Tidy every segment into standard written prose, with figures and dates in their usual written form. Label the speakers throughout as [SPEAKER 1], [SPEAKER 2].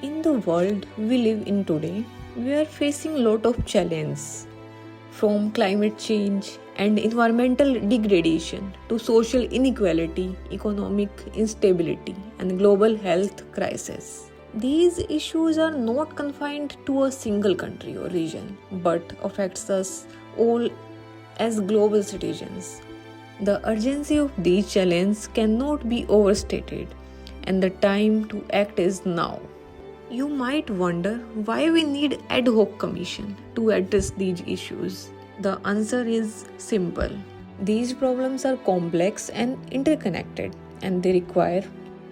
[SPEAKER 1] In the world we live in today, we are facing a lot of challenges from climate change and environmental degradation to social inequality, economic instability, and global health crisis. These issues are not confined to a single country or region, but affects us all as global citizens. The urgency of these challenges cannot be overstated, and the time to act is now. You might wonder why we need ad hoc commission to address these issues. The answer is simple. These problems are complex and interconnected, and they require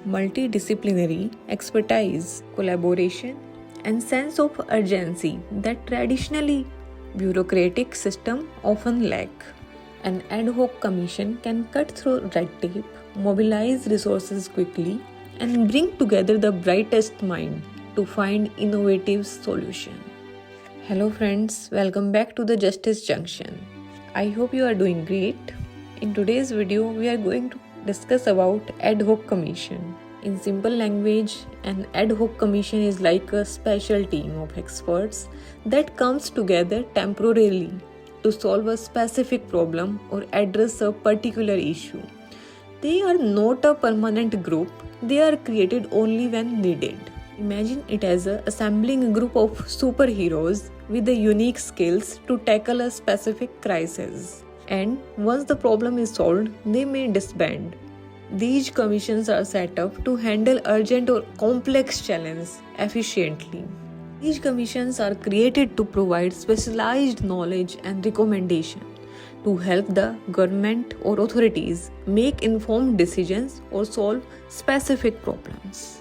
[SPEAKER 1] multidisciplinary expertise, collaboration, and sense of urgency that traditionally bureaucratic systems often lack. An ad hoc commission can cut through red tape, mobilize resources quickly, and bring together the brightest mind to find innovative solution. Hello friends, welcome back to the Justice Junction. I hope you are doing great. In today's video, we are going to discuss about ad hoc commission. In simple language, an ad hoc commission is like a special team of experts that comes together temporarily to solve a specific problem or address a particular issue. They are not a permanent group, they are created only when needed. Imagine it as assembling a group of superheroes with the unique skills to tackle a specific crisis. And once the problem is solved, they may disband. These commissions are set up to handle urgent or complex challenges efficiently. These commissions are created to provide specialized knowledge and recommendation to help the government or authorities make informed decisions or solve specific problems.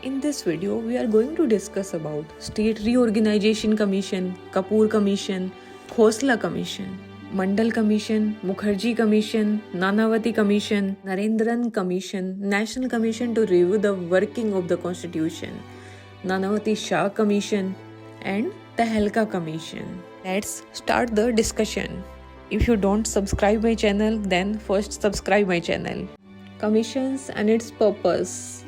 [SPEAKER 1] In this video, we are going to discuss about State Reorganization Commission, Kapoor Commission, Khosla Commission, Mandal Commission, Mukherjee Commission, Nanavati Commission, Narendran Commission, National Commission to Review the Working of the Constitution, Nanavati Shah Commission, and Tehelka Commission. Let's start the discussion. If you don't subscribe my channel, then first subscribe my channel. Commissions and its purpose.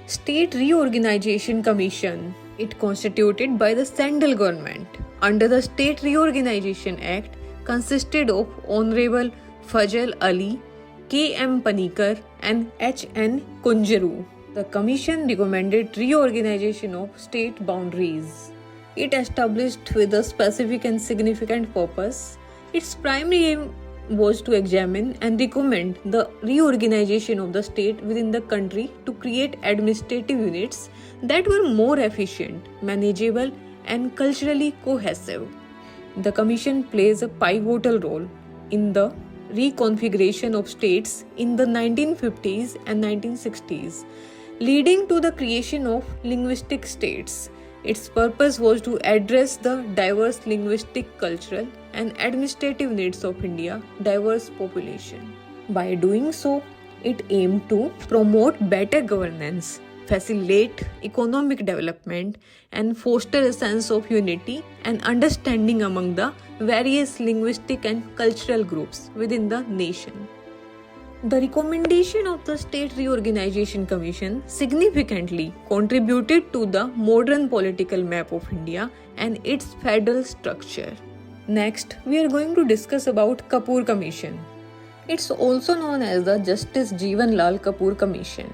[SPEAKER 1] State Reorganization Commission. It constituted by the central government under the State Reorganization Act consisted of Honorable Fazal Ali, K.M. Panikar and H.N. Kunjaru. The commission recommended reorganization of state boundaries. It established with a specific and significant purpose. Its primary aim was to examine and recommend the reorganization of the state within the country to create administrative units that were more efficient, manageable, and culturally cohesive. The Commission plays a pivotal role in the reconfiguration of states in the 1950s and 1960s, leading to the creation of linguistic states. Its purpose was to address the diverse linguistic, cultural, and administrative needs of India's diverse population. By doing so, it aimed to promote better governance, facilitate economic development, and foster a sense of unity and understanding among the various linguistic and cultural groups within the nation. The recommendation of the State Reorganization Commission significantly contributed to the modern political map of India and its federal structure. Next, we are going to discuss about Kapoor Commission. It's also known as the Justice Jeevan Lal Kapoor Commission.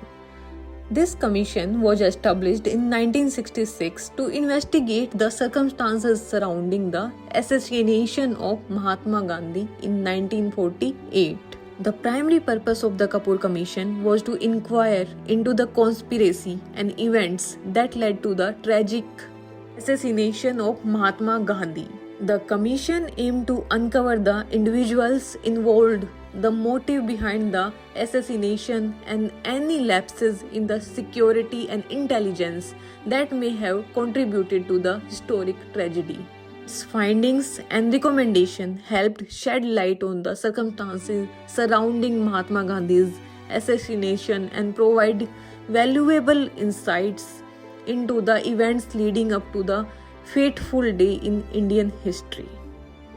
[SPEAKER 1] This commission was established in 1966 to investigate the circumstances surrounding the assassination of Mahatma Gandhi in 1948. The primary purpose of the Kapoor Commission was to inquire into the conspiracy and events that led to the tragic assassination of Mahatma Gandhi. The commission aimed to uncover the individuals involved, the motive behind the assassination, and any lapses in the security and intelligence that may have contributed to the historic tragedy. Its findings and recommendations helped shed light on the circumstances surrounding Mahatma Gandhi's assassination and provide valuable insights into the events leading up to the fateful day in Indian history.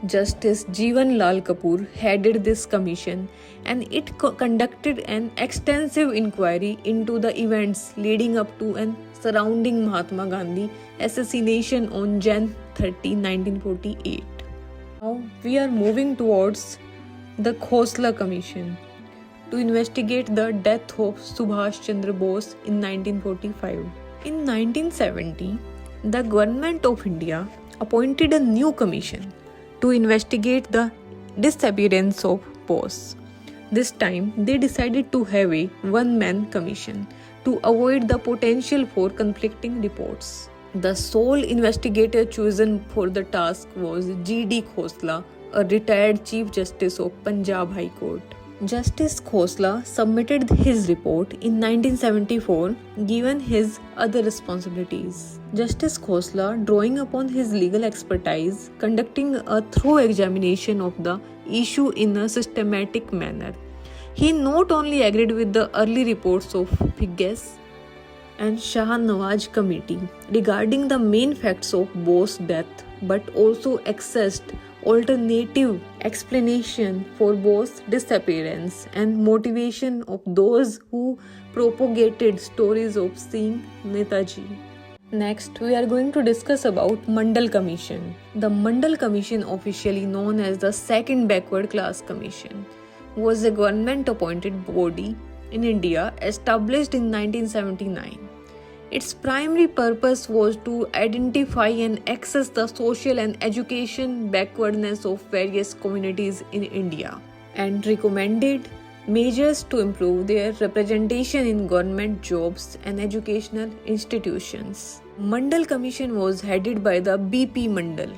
[SPEAKER 1] Justice Jeevan Lal Kapoor headed this commission, and it conducted an extensive inquiry into the events leading up to and surrounding Mahatma Gandhi assassination on Jan 30, 1948. Now we are moving towards the Khosla Commission to investigate the death of Subhash Chandra Bose in 1945. In 1970, the Government of India appointed a new commission to investigate the disappearance of Bose. This time, they decided to have a one-man commission to avoid the potential for conflicting reports. The sole investigator chosen for the task was G.D. Khosla, a retired Chief Justice of Punjab High Court. Justice Khosla submitted his report in 1974 given his other responsibilities. Justice Khosla, drawing upon his legal expertise, conducting a thorough examination of the issue in a systematic manner. He not only agreed with the early reports of Figgis and Shah Nawaz Committee regarding the main facts of Bose's death, but also accessed alternative explanation for Bose's disappearance and motivation of those who propagated stories of seeing Netaji. Next, we are going to discuss about Mandal Commission. The Mandal Commission, officially known as the Second Backward Class Commission, was a government-appointed body in India established in 1979. Its primary purpose was to identify and access the social and education backwardness of various communities in India and recommended measures to improve their representation in government jobs and educational institutions. Mandal Commission was headed by the B.P. Mandal,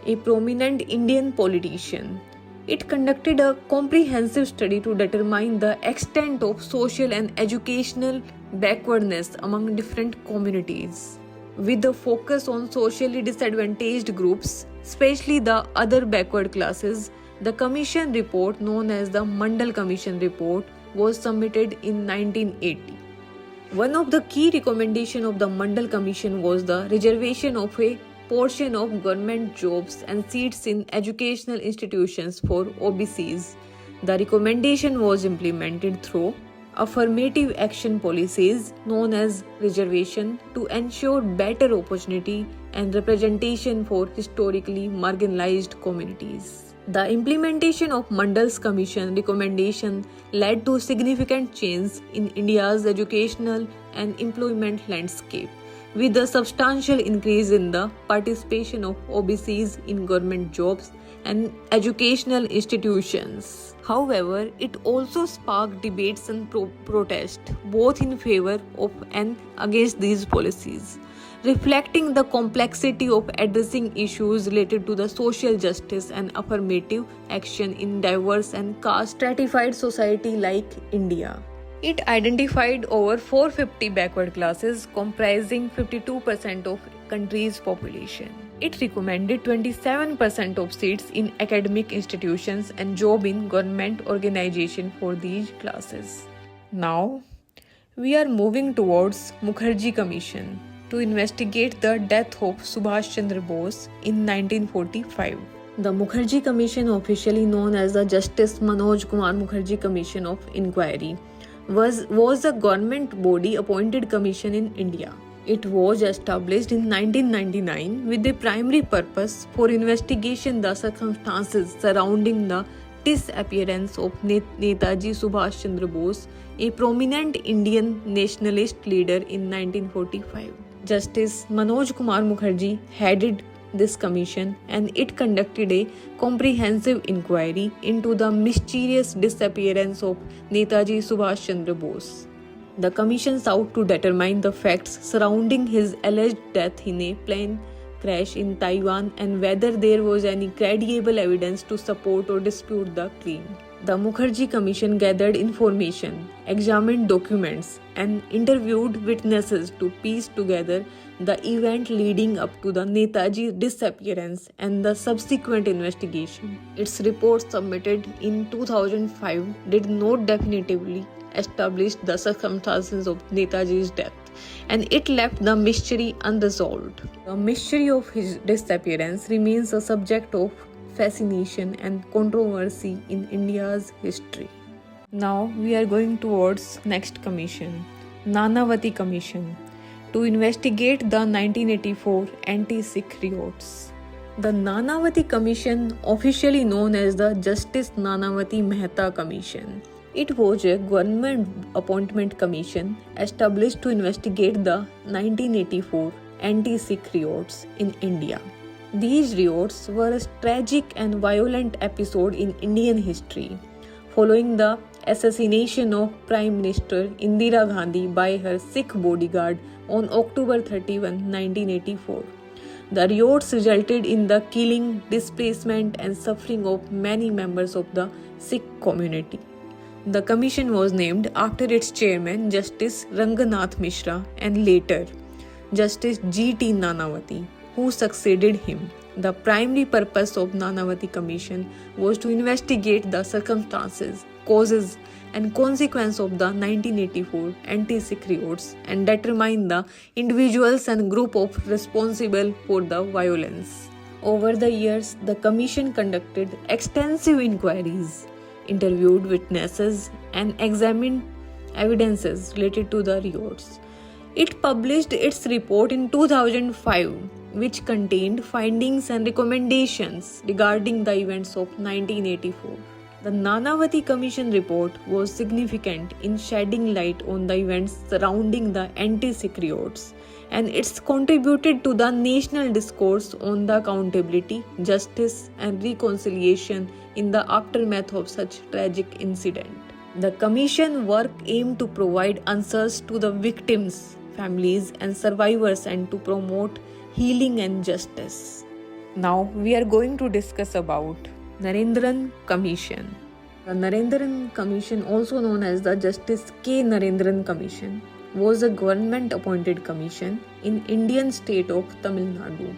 [SPEAKER 1] a prominent Indian politician. It conducted a comprehensive study to determine the extent of social and educational backwardness among different communities, with a focus on socially disadvantaged groups, especially the other backward classes. The commission report, known as the Mandal Commission Report, was submitted in 1980. One of the key recommendations of the Mandal Commission was the reservation of a portion of government jobs and seats in educational institutions for OBCs. The recommendation was implemented through affirmative action policies known as reservation to ensure better opportunity and representation for historically marginalized communities. The implementation of Mandal's Commission recommendation led to significant change in India's educational and employment landscape, with a substantial increase in the participation of OBCs in government jobs and educational institutions. However, it also sparked debates and protest, both in favor of and against these policies, reflecting the complexity of addressing issues related to the social justice and affirmative action in diverse and caste-stratified society like India. It identified over 450 backward classes comprising 52% of country's population. It recommended 27% of seats in academic institutions and job in government organization for these classes. Now, we are moving towards Mukherjee Commission to investigate the death of Subhash Chandra Bose in 1945. The Mukherjee Commission, officially known as the Justice Manoj Kumar Mukherjee Commission of Inquiry, was a government body appointed commission in India. It was established in 1999 with the primary purpose for investigation the circumstances surrounding the disappearance of Netaji Subhash Chandra Bose, a prominent Indian nationalist leader in 1945. Justice Manoj Kumar Mukherjee headed this commission, and it conducted a comprehensive inquiry into the mysterious disappearance of Netaji Subhash Chandra Bose. The commission sought to determine the facts surrounding his alleged death in a plane crash in Taiwan and whether there was any credible evidence to support or dispute the claim. The Mukherjee Commission gathered information, examined documents, and interviewed witnesses to piece together the event leading up to the Netaji disappearance and the subsequent investigation. Its report, submitted in 2005, did not definitively establish the circumstances of Netaji's death, and it left the mystery unresolved. The mystery of his disappearance remains a subject of fascination and controversy in India's history. Now we are going towards next commission, Nanavati Commission, to investigate the 1984 anti-Sikh riots. The Nanavati Commission, officially known as the Justice Nanavati Mehta Commission, it was a government appointment commission established to investigate the 1984 anti-Sikh riots in India. These riots were a tragic and violent episode in Indian history, following the assassination of Prime Minister Indira Gandhi by her Sikh bodyguard on October 31, 1984. The riots resulted in the killing, displacement, and suffering of many members of the Sikh community. The commission was named after its chairman, Justice Ranganath Mishra, and later Justice G.T. Nanavati, who succeeded him. The primary purpose of Nanavati Commission was to investigate the circumstances, causes, and consequences of the 1984 anti-Sikh riots and determine the individuals and group of responsible for the violence. Over the years, the commission conducted extensive inquiries, interviewed witnesses, and examined evidences related to the riots. It published its report in 2005, which contained findings and recommendations regarding the events of 1984. The Nanavati Commission report was significant in shedding light on the events surrounding the anti-Sikh riots, and it's contributed to the national discourse on the accountability, justice, and reconciliation in the aftermath of such tragic incident. The Commission work aimed to provide answers to the victims, families, and survivors, and to promote healing and justice. Now we are going to discuss about Narendran Commission. The Narendran Commission, also known as the Justice K. Narendran Commission, was a government-appointed commission in Indian state of Tamil Nadu.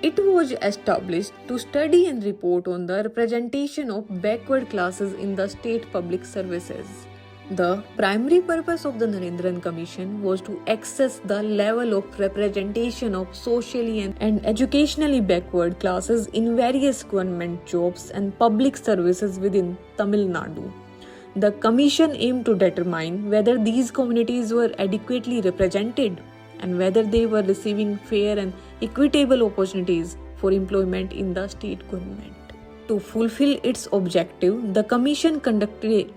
[SPEAKER 1] It was established to study and report on the representation of backward classes in the state public services. The primary purpose of the Narendran Commission was to assess the level of representation of socially and educationally backward classes in various government jobs and public services within Tamil Nadu. The Commission aimed to determine whether these communities were adequately represented and whether they were receiving fair and equitable opportunities for employment in the state government. To fulfill its objective, the Commission conducted a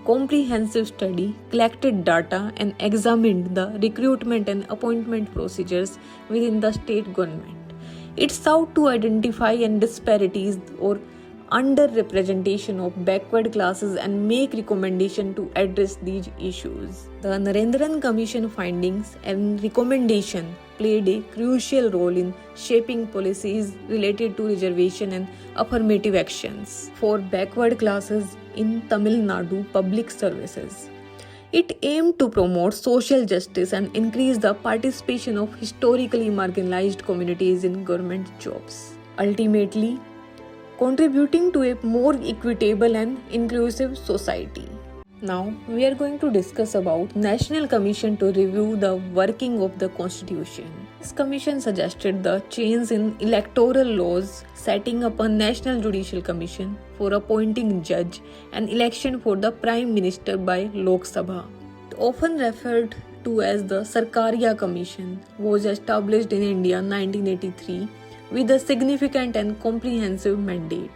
[SPEAKER 1] comprehensive study, collected data, and examined the recruitment and appointment procedures within the state government. It sought to identify and disparities or underrepresentation of backward classes and make recommendations to address these issues. The Narendran Commission findings and recommendations played a crucial role in shaping policies related to reservation and affirmative actions for backward classes in Tamil Nadu public services. It aimed to promote social justice and increase the participation of historically marginalized communities in government jobs, ultimately contributing to a more equitable and inclusive society. Now, we are going to discuss about National Commission to review the working of the Constitution. This commission suggested the change in electoral laws, setting up a National Judicial Commission for appointing judge and election for the Prime Minister by Lok Sabha. Often referred to as the Sarkaria Commission, was established in India in 1983 with a significant and comprehensive mandate.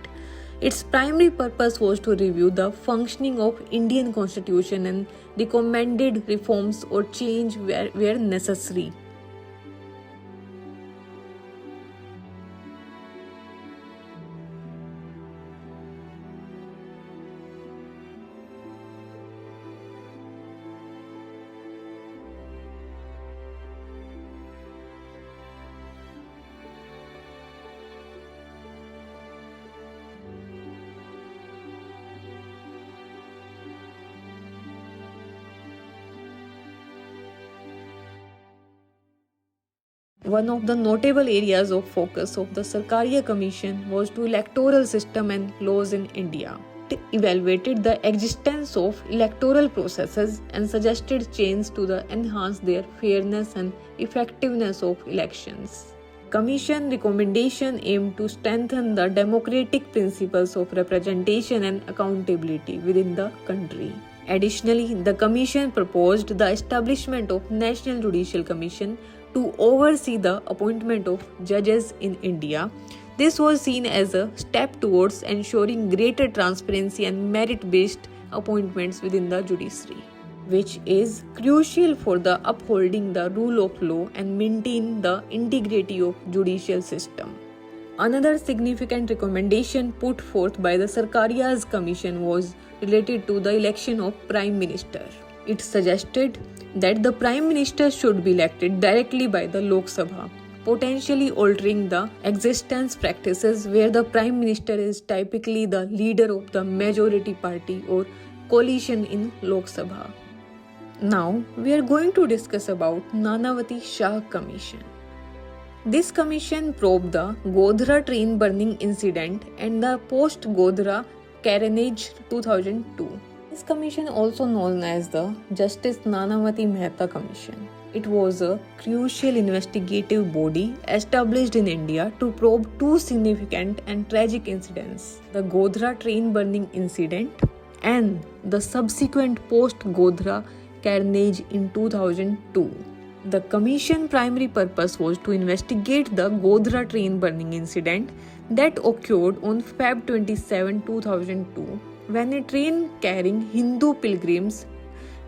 [SPEAKER 1] Its primary purpose was to review the functioning of Indian Constitution and recommended reforms or change where necessary. One of the notable areas of focus of the Sarkaria Commission was to electoral system and laws in India. It evaluated the existence of electoral processes and suggested changes to enhance their fairness and effectiveness of elections. Commission recommendation aimed to strengthen the democratic principles of representation and accountability within the country. Additionally, the Commission proposed the establishment of National Judicial Commission to oversee the appointment of judges in India. This was seen as a step towards ensuring greater transparency and merit-based appointments within the judiciary, which is crucial for the upholding the rule of law and maintain the integrity of judicial system. Another significant recommendation put forth by the Sarkaria's Commission was related to the election of Prime Minister. It suggested that the Prime Minister should be elected directly by the Lok Sabha, potentially altering the existence practices where the Prime Minister is typically the leader of the majority party or coalition in Lok Sabha. Now we are going to discuss about Nanavati Shah Commission. This commission probed the Godhra train burning incident and the post-Godhra carnage 2002. This commission, also known as the Justice Nanavati Mehta Commission, it was a crucial investigative body established in India to probe two significant and tragic incidents: the Godhra train burning incident and the subsequent post-Godhra carnage in 2002. The Commission's primary purpose was to investigate the Godhra train burning incident that occurred on Feb 27, 2002, when a train carrying Hindu pilgrims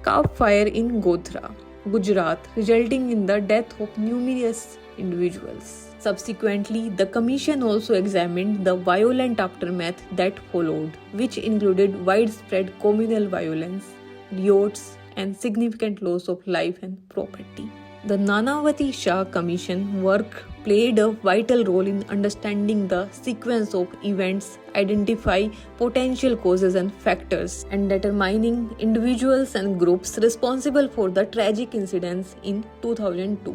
[SPEAKER 1] caught fire in Godhra, Gujarat, resulting in the death of numerous individuals. Subsequently, the Commission also examined the violent aftermath that followed, which included widespread communal violence, riots, and significant loss of life and property. The Nanavati Shah Commission work played a vital role in understanding the sequence of events, identify potential causes and factors, and determining individuals and groups responsible for the tragic incidents in 2002.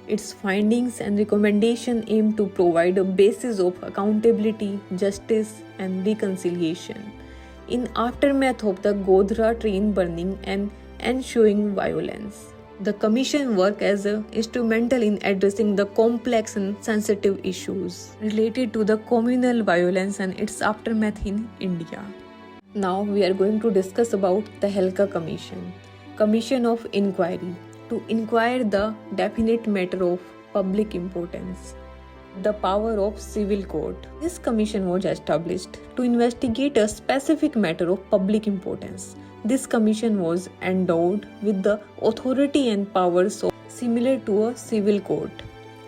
[SPEAKER 1] Its findings and recommendations aim to provide a basis of accountability, justice, and reconciliation in aftermath of the Godhra train burning and ensuing violence. The Commission worked as instrumental in addressing the complex and sensitive issues related to the communal violence and its aftermath in India. Now we are going to discuss about the Tehelka Commission, Commission of Inquiry, to inquire the definite matter of public importance. The power of civil court. This commission was established to investigate a specific matter of public importance. This commission was endowed with the authority and powers similar to a civil court,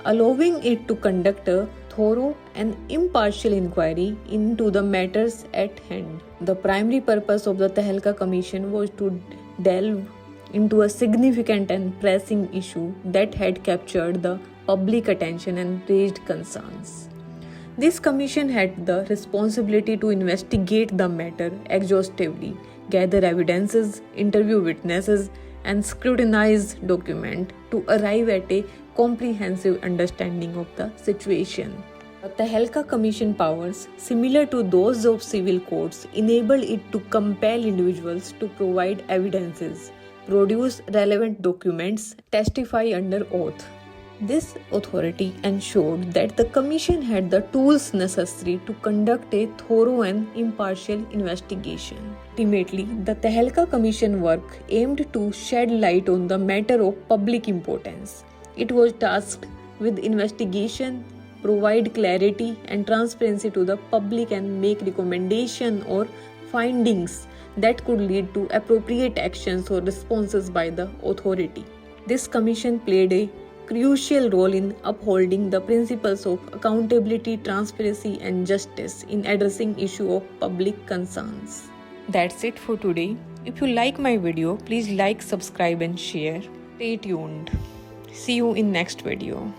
[SPEAKER 1] allowing it to conduct a thorough and impartial inquiry into the matters at hand. The primary purpose of the Tehelka Commission was to delve into a significant and pressing issue that had captured the public attention and raised concerns. This commission had the responsibility to investigate the matter exhaustively, gather evidences, interview witnesses, and scrutinize documents to arrive at a comprehensive understanding of the situation. The Tehelka Commission powers, similar to those of civil courts, enable it to compel individuals to provide evidences, produce relevant documents, testify under oath. This authority ensured that the Commission had the tools necessary to conduct a thorough and impartial investigation. Ultimately, the Tehelka Commission work aimed to shed light on the matter of public importance. It was tasked with investigation, provide clarity and transparency to the public, and make recommendations or findings that could lead to appropriate actions or responses by the authority. This commission played a crucial role in upholding the principles of accountability, transparency, and justice in addressing issue of public concerns. That's it for today. If you like my video, please like, subscribe, and share. Stay tuned. See you in next video.